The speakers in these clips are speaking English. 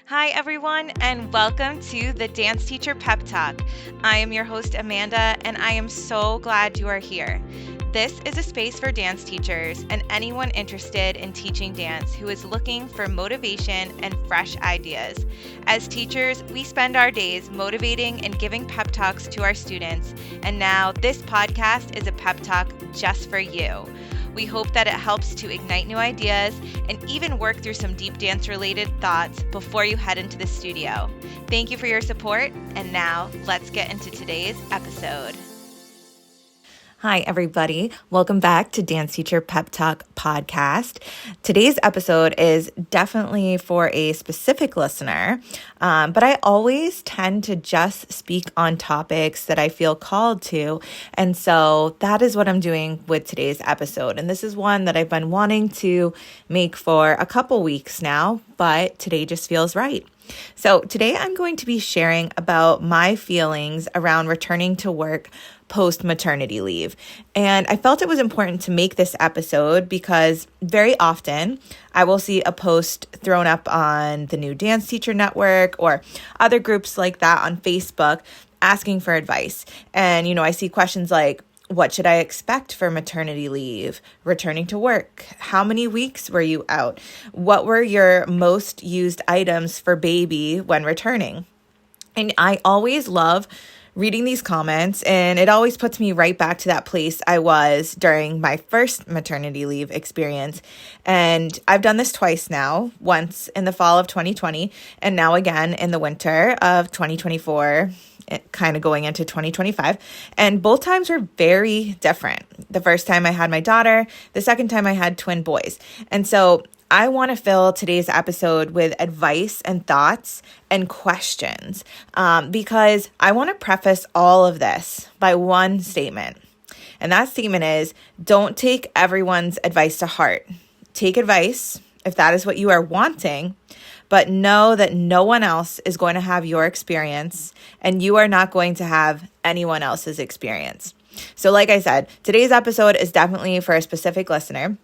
Hi, everyone, and welcome to the Dance Teacher Pep Talk. I am your host, Amanda, and I am so glad you are here. This is a space for dance teachers and anyone interested in teaching dance who is looking for motivation and fresh ideas. As teachers, we spend our days motivating and giving pep talks to our students, and now this podcast is a pep talk just for you. We hope that it helps to ignite new ideas and even work through some deep dance-related thoughts before you head into the studio. Thank you for your support, and now let's get into today's episode. Hi, everybody. Welcome back to Dance Teacher Pep Talk podcast. Today's episode is definitely for a specific listener, but I always tend to just speak on topics that I feel called to. And so that is what I'm doing with today's episode. And this is one that I've been wanting to make for a couple weeks now, but today just feels right. So today I'm going to be sharing about my feelings around returning to work post-maternity leave. And I felt it was important to make this episode because very often I will see a post thrown up on the New Dance Teacher Network or other groups like that on Facebook asking for advice. And, I see questions like, what should I expect for maternity leave? Returning to work? How many weeks were you out? What were your most used items for baby when returning? And I always love reading these comments, and it always puts me right back to that place I was during my first maternity leave experience. And I've done this twice now, once in the fall of 2020, and now again in the winter of 2024. Kind of going into 2025. And both times were very different. The first time I had my daughter, the second time I had twin boys. And so I want to fill today's episode with advice and thoughts and questions because I want to preface all of this by one statement. And that statement is, don't take everyone's advice to heart. Take advice if that is what you are wanting, but know that no one else is going to have your experience and you are not going to have anyone else's experience. So like I said, today's episode is definitely for a specific listener.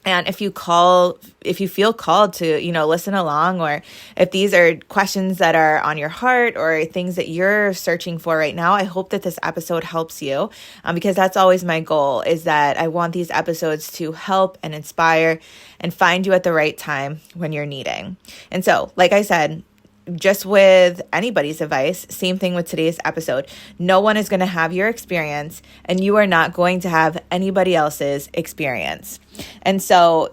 And if you feel called to, listen along, or if these are questions that are on your heart or things that you're searching for right now, I hope that this episode helps you because that's always my goal, is that I want these episodes to help and inspire and find you at the right time when you're needing. And so, like I said, just with anybody's advice, same thing with today's episode. No one is going to have your experience, and you are not going to have anybody else's experience. And so,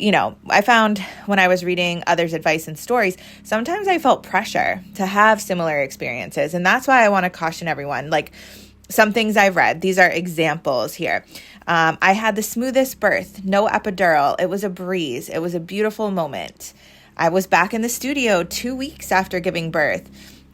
I found when I was reading others' advice and stories, sometimes I felt pressure to have similar experiences. And that's why I want to caution everyone. Like, some things I've read, these are examples here. I had the smoothest birth, no epidural. It was a breeze. It was a beautiful moment. I was back in the studio 2 weeks after giving birth.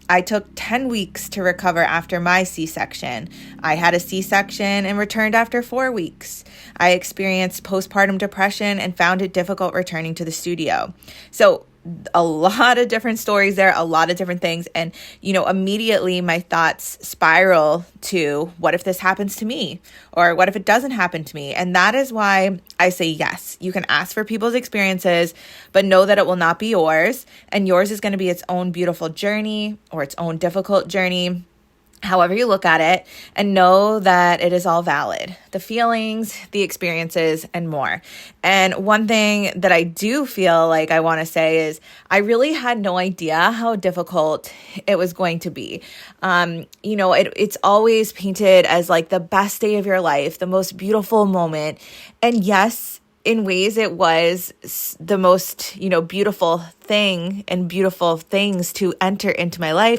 I took 10 weeks to recover after my C-section. I had a C-section and returned after 4 weeks. I experienced postpartum depression and found it difficult returning to the studio. So a lot of different stories there, a lot of different things. And, immediately my thoughts spiral to, what if this happens to me? Or what if it doesn't happen to me? And that is why I say, yes, you can ask for people's experiences, but know that it will not be yours. And yours is going to be its own beautiful journey or its own difficult journey, however you look at it, and know that it is all valid. The feelings, the experiences, and more. And one thing that I do feel like I want to say is I really had no idea how difficult it was going to be. It's always painted as like the best day of your life, the most beautiful moment. And yes, in ways it was the most, beautiful thing and beautiful things to enter into my life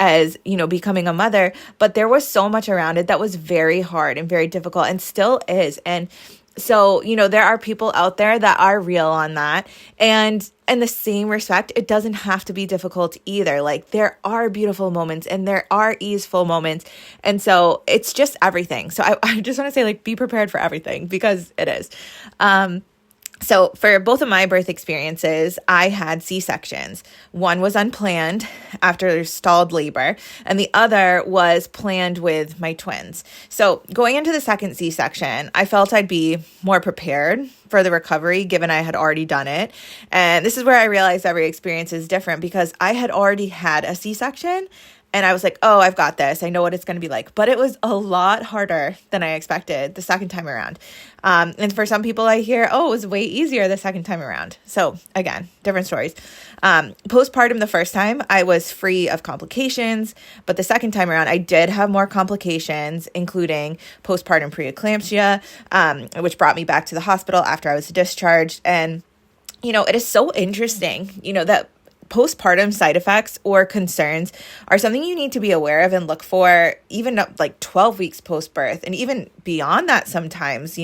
as, becoming a mother. But there was so much around it that was very hard and very difficult and still is. And so, there are people out there that are real on that. And in the same respect, it doesn't have to be difficult either. Like, there are beautiful moments and there are easeful moments. And so it's just everything. So I just want to say, like, be prepared for everything because it is. So for both of my birth experiences, I had C-sections. One was unplanned after stalled labor, and the other was planned with my twins. So going into the second C-section, I felt I'd be more prepared for the recovery given I had already done it. And this is where I realized every experience is different because I had already had a C-section. And I was like, oh, I've got this. I know what it's going to be like. But it was a lot harder than I expected the second time around. And for some people I hear, oh, it was way easier the second time around. So again, different stories. Postpartum the first time, I was free of complications. But the second time around, I did have more complications, including postpartum preeclampsia, which brought me back to the hospital after I was discharged. And, it is so interesting, that postpartum side effects or concerns are something you need to be aware of and look for even up like 12 weeks post-birth and even beyond that sometimes,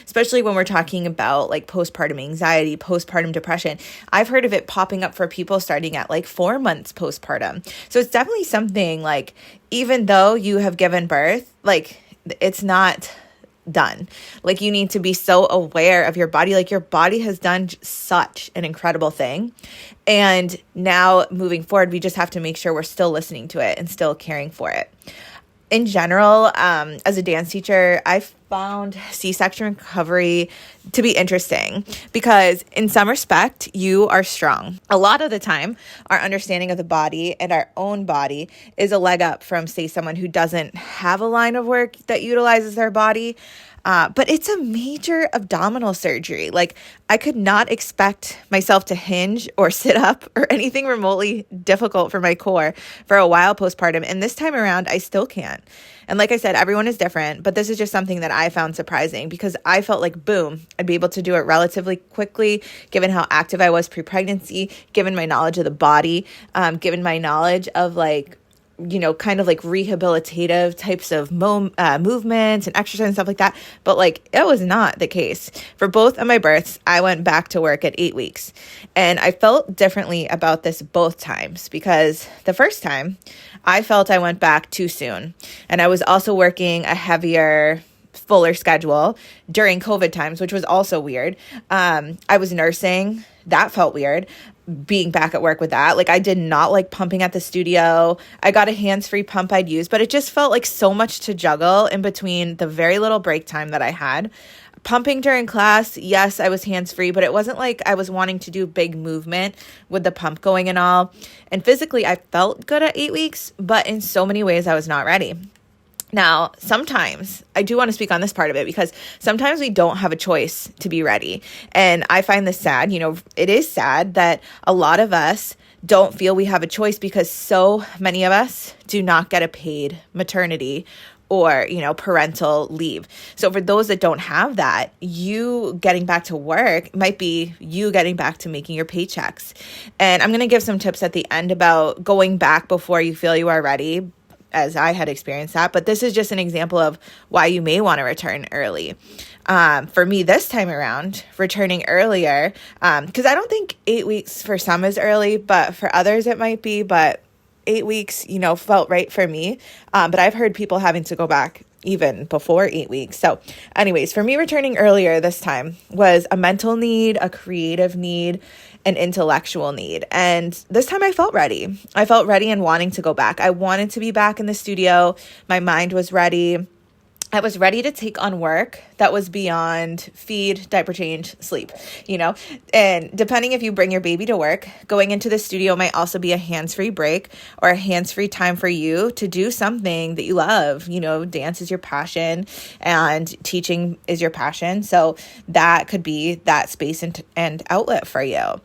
especially when we're talking about like postpartum anxiety, postpartum depression. I've heard of it popping up for people starting at like 4 months postpartum. So it's definitely something like, even though you have given birth, like it's not done. Like you need to be so aware of your body. Like your body has done such an incredible thing. And now moving forward, we just have to make sure we're still listening to it and still caring for it. In general, as a dance teacher, I found C-section recovery to be interesting because in some respect, you are strong. A lot of the time, our understanding of the body and our own body is a leg up from, say, someone who doesn't have a line of work that utilizes their body. But it's a major abdominal surgery. Like I could not expect myself to hinge or sit up or anything remotely difficult for my core for a while postpartum. And this time around, I still can't. And like I said, everyone is different, but this is just something that I found surprising because I felt like, boom, I'd be able to do it relatively quickly, given how active I was pre-pregnancy, given my knowledge of the body, given my knowledge of like, kind of like rehabilitative types of movements and exercise and stuff like that. But like, it was not the case. For both of my births, I went back to work at 8 weeks. And I felt differently about this both times because the first time I felt I went back too soon. And I was also working a heavier, fuller schedule during COVID times, which was also weird. I was nursing. That felt weird. Being back at work with that. Like I did not like pumping at the studio. I got a hands-free pump I'd use, but it just felt like so much to juggle in between the very little break time that I had. Pumping during class, yes, I was hands-free, but it wasn't like I was wanting to do big movement with the pump going and all. And physically, I felt good at 8 weeks, but in so many ways, I was not ready. Now, sometimes I do want to speak on this part of it because sometimes we don't have a choice to be ready. And I find this sad. It is sad that a lot of us don't feel we have a choice because so many of us do not get a paid maternity or, parental leave. So for those that don't have that, you getting back to work might be you getting back to making your paychecks. And I'm going to give some tips at the end about going back before you feel you are ready, as I had experienced that. But this is just an example of why you may want to return early. For me this time around, returning earlier, because I don't think 8 weeks for some is early, but for others it might be. But 8 weeks, felt right for me. But I've heard people having to go back even before 8 weeks. So anyways, for me, returning earlier this time was a mental need, a creative need, an intellectual need. And this time I felt ready. I felt ready and wanting to go back. I wanted to be back in the studio. My mind was ready. I was ready to take on work that was beyond feed, diaper change, sleep, and depending if you bring your baby to work, going into the studio might also be a hands-free break or a hands-free time for you to do something that you love. Dance is your passion and teaching is your passion. So that could be that space and outlet for you.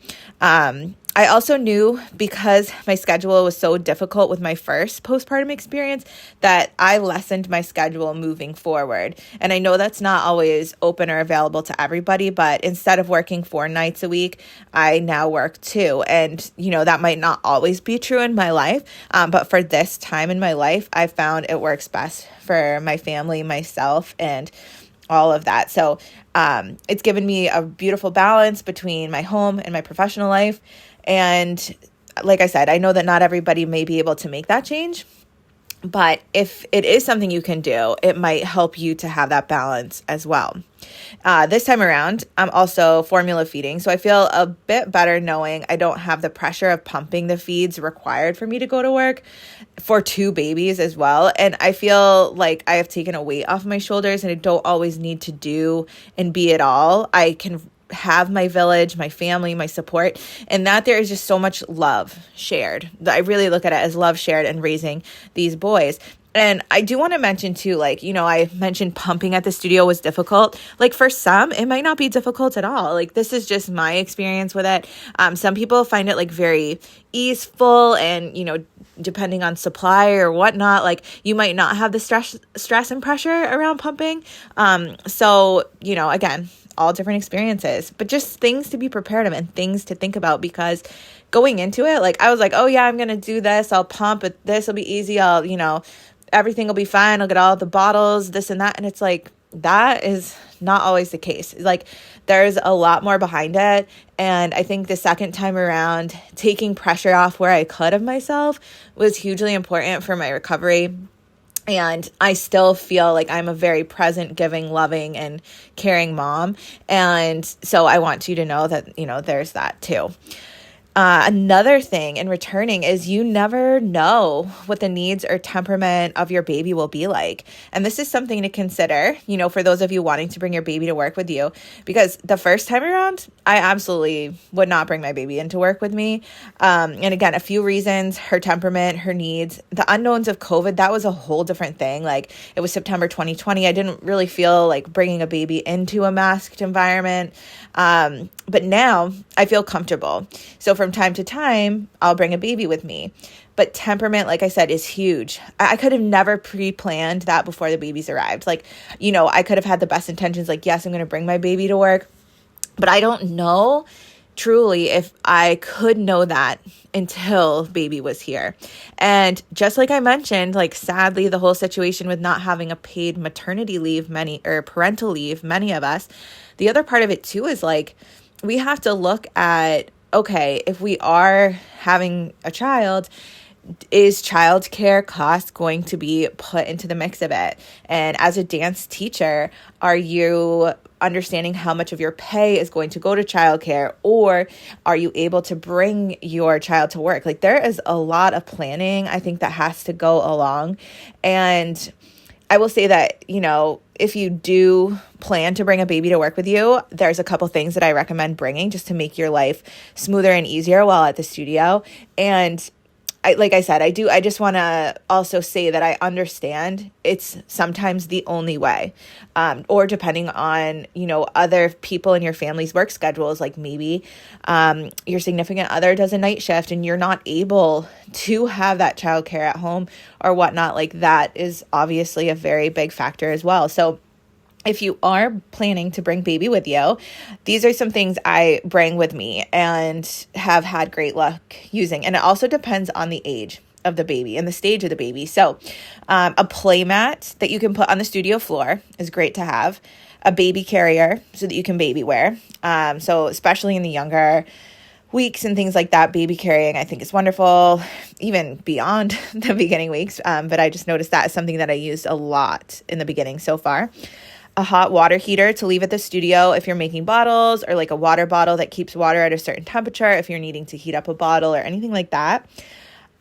I also knew because my schedule was so difficult with my first postpartum experience that I lessened my schedule moving forward. And I know that's not always open or available to everybody, but instead of working 4 nights a week, I now work 2. And, that might not always be true in my life. But for this time in my life, I found it works best for my family, myself, and all of that. So it's given me a beautiful balance between my home and my professional life. And like I said, I know that not everybody may be able to make that change. But if it is something you can do, it might help you to have that balance as well. This time around, I'm also formula feeding. So I feel a bit better knowing I don't have the pressure of pumping the feeds required for me to go to work for 2 babies as well. And I feel like I have taken a weight off my shoulders and I don't always need to do and be it all. I can have my village, my family, my support, and that there is just so much love shared. I really look at it as love shared in raising these boys. And I do want to mention too, like, I mentioned pumping at the studio was difficult. Like for some, it might not be difficult at all. Like this is just my experience with it. Some people find it like very easeful and, depending on supply or whatnot, like you might not have the stress and pressure around pumping. So, again, all different experiences, but just things to be prepared of and things to think about, because going into it, like I was like, oh yeah, I'm going to do this. I'll pump it. This will be easy. Everything will be fine. I'll get all the bottles, this and that. And it's like, that is not always the case. Like there's a lot more behind it. And I think the second time around, taking pressure off where I could of myself was hugely important for my recovery. And I still feel like I'm a very present, giving, loving, and caring mom. And so I want you to know that, there's that too. Another thing in returning is you never know what the needs or temperament of your baby will be like. And this is something to consider, for those of you wanting to bring your baby to work with you, because the first time around, I absolutely would not bring my baby into work with me. And again, a few reasons: her temperament, her needs, the unknowns of COVID. That was a whole different thing. Like it was September 2020. I didn't really feel like bringing a baby into a masked environment. But now I feel comfortable. So from time to time, I'll bring a baby with me. But temperament, like I said, is huge. I could have never pre-planned that before the babies arrived. Like, I could have had the best intentions, like, yes, I'm going to bring my baby to work. But I don't know truly if I could know that until baby was here. And just like I mentioned, like sadly, the whole situation with not having a paid maternity leave, parental leave, many of us, the other part of it too is like, we have to look at, okay, if we are having a child, is childcare cost going to be put into the mix of it? And as a dance teacher, are you understanding how much of your pay is going to go to childcare, or are you able to bring your child to work? Like there is a lot of planning, I think, that has to go along. And I will say that, if you do plan to bring a baby to work with you, there's a couple things that I recommend bringing just to make your life smoother and easier while at the studio. And like I said, I just want to also say that I understand it's sometimes the only way, or depending on, other people in your family's work schedules, like maybe your significant other does a night shift and you're not able to have that childcare at home or whatnot. Like that is obviously a very big factor as well. So if you are planning to bring baby with you, these are some things I bring with me and have had great luck using. And it also depends on the age of the baby and the stage of the baby. So a play mat that you can put on the studio floor is great to have. A baby carrier so that you can baby wear. So especially in the younger weeks and things like that, baby carrying, I think, is wonderful, even beyond the beginning weeks. But I just noticed that is something that I used a lot in the beginning so far. A hot water heater to leave at the studio if you're making bottles, or like a water bottle that keeps water at a certain temperature if you're needing to heat up a bottle or anything like that.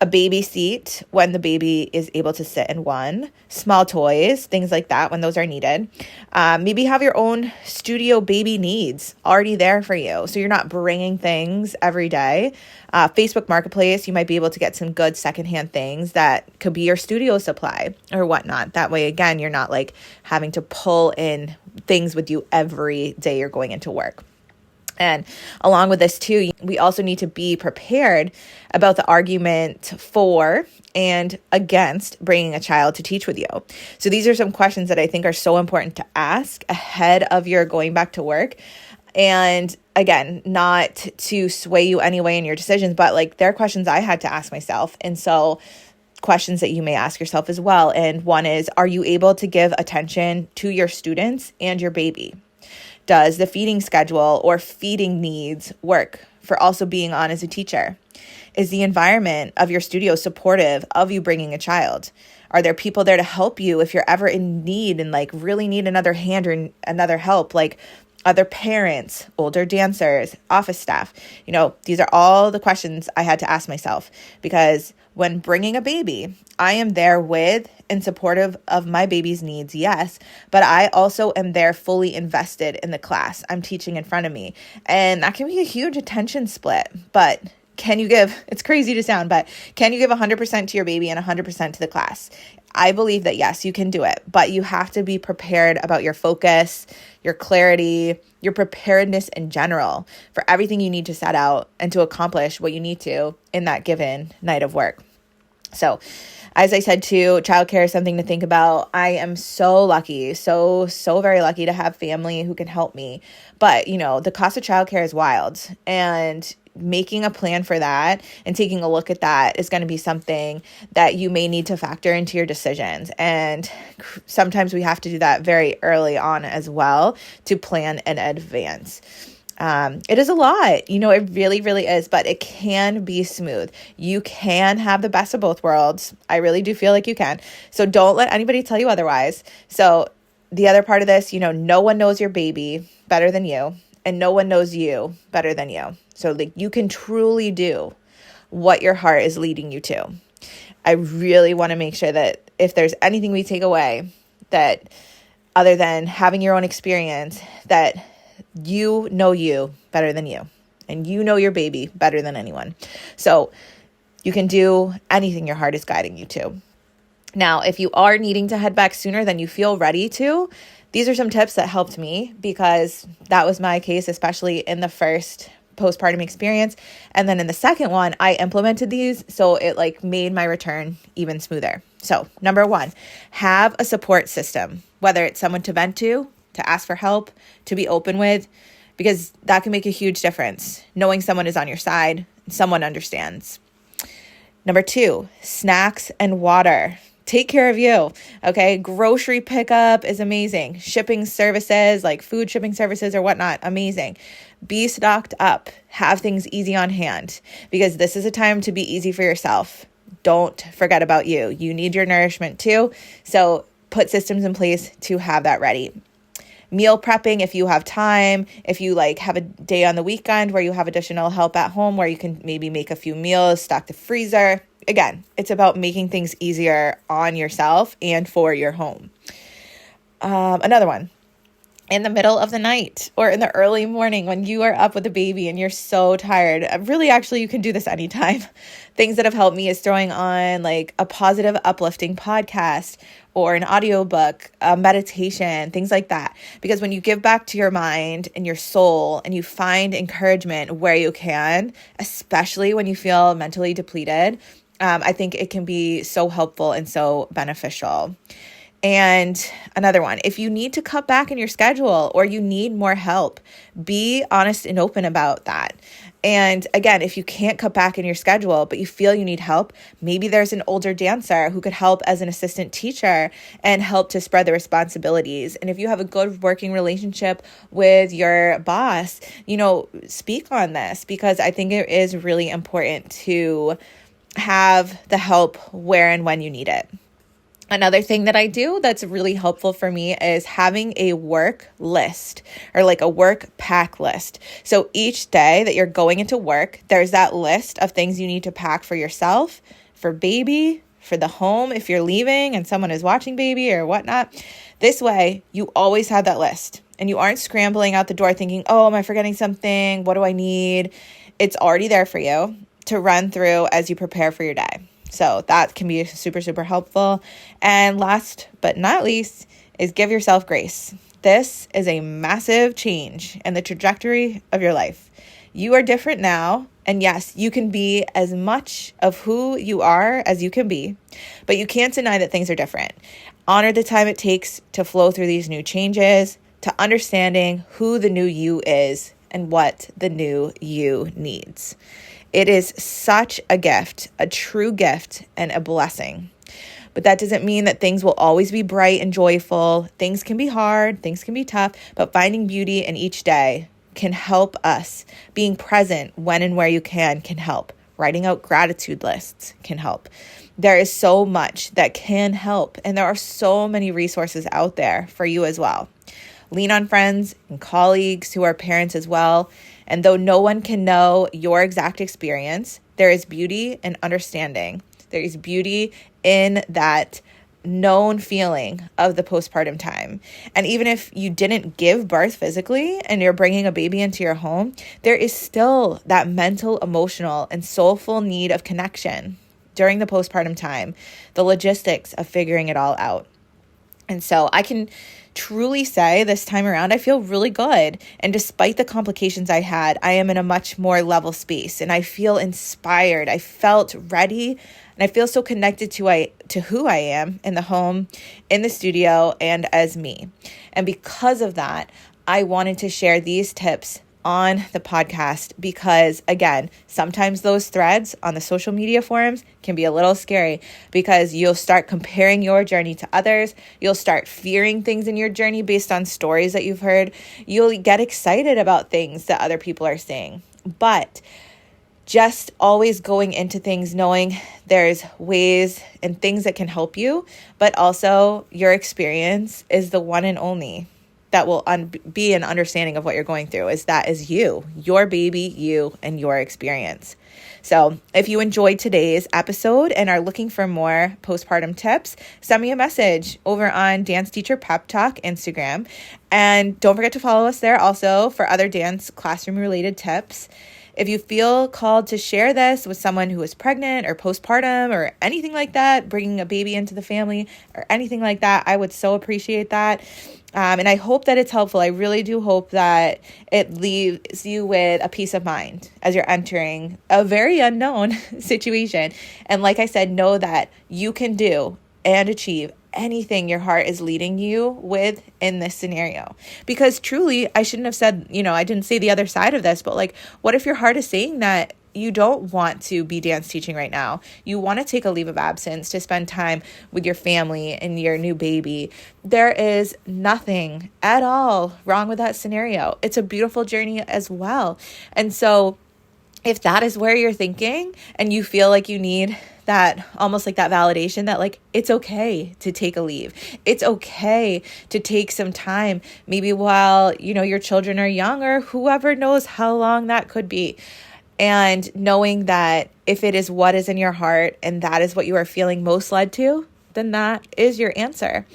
A baby seat when the baby is able to sit in one. Small toys, things like that when those are needed. Maybe have your own studio baby needs already there for you, so you're not bringing things every day. Facebook Marketplace, you might be able to get some good secondhand things that could be your studio supply or whatnot. That way, again, you're not like having to pull in things with you every day you're going into work. And along with this too, we also need to be prepared about the argument for and against bringing a child to teach with you. So these are some questions that I think are so important to ask ahead of your going back to work. And again, not to sway you anyway in your decisions, but like they're questions I had to ask myself. And so questions that you may ask yourself as well. And one is, are you able to give attention to your students and your baby? Does the feeding schedule or feeding needs work for also being on as a teacher? Is the environment of your studio supportive of you bringing a child? Are there people there to help you if you're ever in need and like really need another hand or another help, like other parents, older dancers, office staff? These are all the questions I had to ask myself, because when bringing a baby, I am there with and supportive of my baby's needs, yes, but I also am there fully invested in the class I'm teaching in front of me. And that can be a huge attention split, but it's crazy to sound, but can you give 100% to your baby and 100% to the class? I believe that yes, you can do it, but you have to be prepared about your focus, your clarity, your preparedness in general for everything you need to set out and to accomplish what you need to in that given night of work. So as I said too, childcare is something to think about. I am so lucky, so very lucky to have family who can help me. But, the cost of childcare is wild, and making a plan for that and taking a look at that is going to be something that you may need to factor into your decisions. And sometimes we have to do that very early on as well to plan in advance. It is a lot, it really, really is, but it can be smooth. You can have the best of both worlds. I really do feel like you can. So don't let anybody tell you otherwise. So the other part of this, no one knows your baby better than you, and no one knows you better than you. So you can truly do what your heart is leading you to. I really want to make sure that if there's anything we take away, that other than having your own experience, that you know you better than you, and you know your baby better than anyone. So you can do anything your heart is guiding you to. Now, if you are needing to head back sooner than you feel ready to, these are some tips that helped me, because that was my case, especially in the first postpartum experience. And then in the second one, I implemented these, so it made my return even smoother. So number 1, have a support system, whether it's someone to vent to ask for help, to be open with, because that can make a huge difference. Knowing someone is on your side, someone understands. Number 2, snacks and water. Take care of you, okay? Grocery pickup is amazing. Shipping services, like food shipping services or whatnot, amazing. Be stocked up. Have things easy on hand, because this is a time to be easy for yourself. Don't forget about you. You need your nourishment too, so put systems in place to have that ready. Meal prepping, if you have time, if you have a day on the weekend where you have additional help at home where you can maybe make a few meals, stock the freezer. Again, it's about making things easier on yourself and for your home. Another one, in the middle of the night or in the early morning when you are up with a baby and you're so tired, really, actually, you can do this anytime. Things that have helped me is throwing on a positive, uplifting podcast or an audiobook, a meditation, things like that. Because when you give back to your mind and your soul and you find encouragement where you can, especially when you feel mentally depleted, I think it can be so helpful and so beneficial. And another one, if you need to cut back in your schedule or you need more help, be honest and open about that. And again, if you can't cut back in your schedule, but you feel you need help, maybe there's an older dancer who could help as an assistant teacher and help to spread the responsibilities. And if you have a good working relationship with your boss, speak on this, because I think it is really important to have the help where and when you need it. Another thing that I do that's really helpful for me is having a work list, or a work pack list. So each day that you're going into work, there's that list of things you need to pack for yourself, for baby, for the home if you're leaving and someone is watching baby or whatnot. This way, you always have that list and you aren't scrambling out the door thinking, oh, am I forgetting something? What do I need? It's already there for you to run through as you prepare for your day. So that can be super, super helpful. And last but not least is give yourself grace. This is a massive change in the trajectory of your life. You are different now. And yes, you can be as much of who you are as you can be, but you can't deny that things are different. Honor the time it takes to flow through these new changes, to understanding who the new you is and what the new you needs. It is such a gift, a true gift, and a blessing. But that doesn't mean that things will always be bright and joyful. Things can be hard, things can be tough, but finding beauty in each day can help us. Being present when and where you can help. Writing out gratitude lists can help. There is so much that can help, and there are so many resources out there for you as well. Lean on friends and colleagues who are parents as well. And though no one can know your exact experience, there is beauty in understanding. There is beauty in that known feeling of the postpartum time. And even if you didn't give birth physically and you're bringing a baby into your home, there is still that mental, emotional, and soulful need of connection during the postpartum time, the logistics of figuring it all out. And so I can truly say this time around, I feel really good. And despite the complications I had, I am in a much more level space and I feel inspired. I felt ready and I feel so connected to who I am in the home, in the studio, and as me. And because of that, I wanted to share these tips on the podcast because, again, sometimes those threads on the social media forums can be a little scary because you'll start comparing your journey to others. You'll start fearing things in your journey based on stories that you've heard. You'll get excited about things that other people are saying. But just always going into things knowing there's ways and things that can help you, but also your experience is the one and only that will be an understanding of what you're going through. Is you, your baby, you, and your experience. So if you enjoyed today's episode and are looking for more postpartum tips, send me a message over on Dance Teacher Pep Talk Instagram. And don't forget to follow us there also for other dance classroom related tips. If you feel called to share this with someone who is pregnant or postpartum or anything like that, bringing a baby into the family or anything like that, I would so appreciate that. And I hope that it's helpful. I really do hope that it leaves you with a peace of mind as you're entering a very unknown situation. And like I said, know that you can do and achieve anything your heart is leading you with in this scenario. Because truly, I shouldn't have said, I didn't say the other side of this, but like, what if your heart is saying that you don't want to be dance teaching right now? You want to take a leave of absence to spend time with your family and your new baby. There is nothing at all wrong with that scenario. It's a beautiful journey as well. And so if that is where you're thinking and you feel like you need that, almost like that validation that like, it's okay to take a leave. It's okay to take some time, maybe while, your children are young or whoever knows how long that could be. And knowing that if it is what is in your heart and that is what you are feeling most led to, then that is your answer.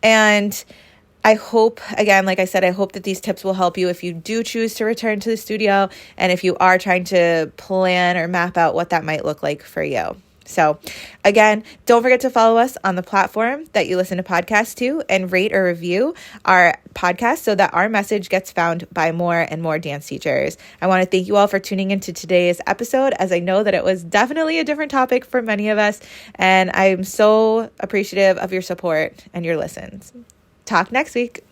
And I hope, again, like I said, I hope that these tips will help you if you do choose to return to the studio and if you are trying to plan or map out what that might look like for you. So again, don't forget to follow us on the platform that you listen to podcasts to and rate or review our podcast so that our message gets found by more and more dance teachers. I want to thank you all for tuning into today's episode, as I know that it was definitely a different topic for many of us, and I'm so appreciative of your support and your listens. Talk next week.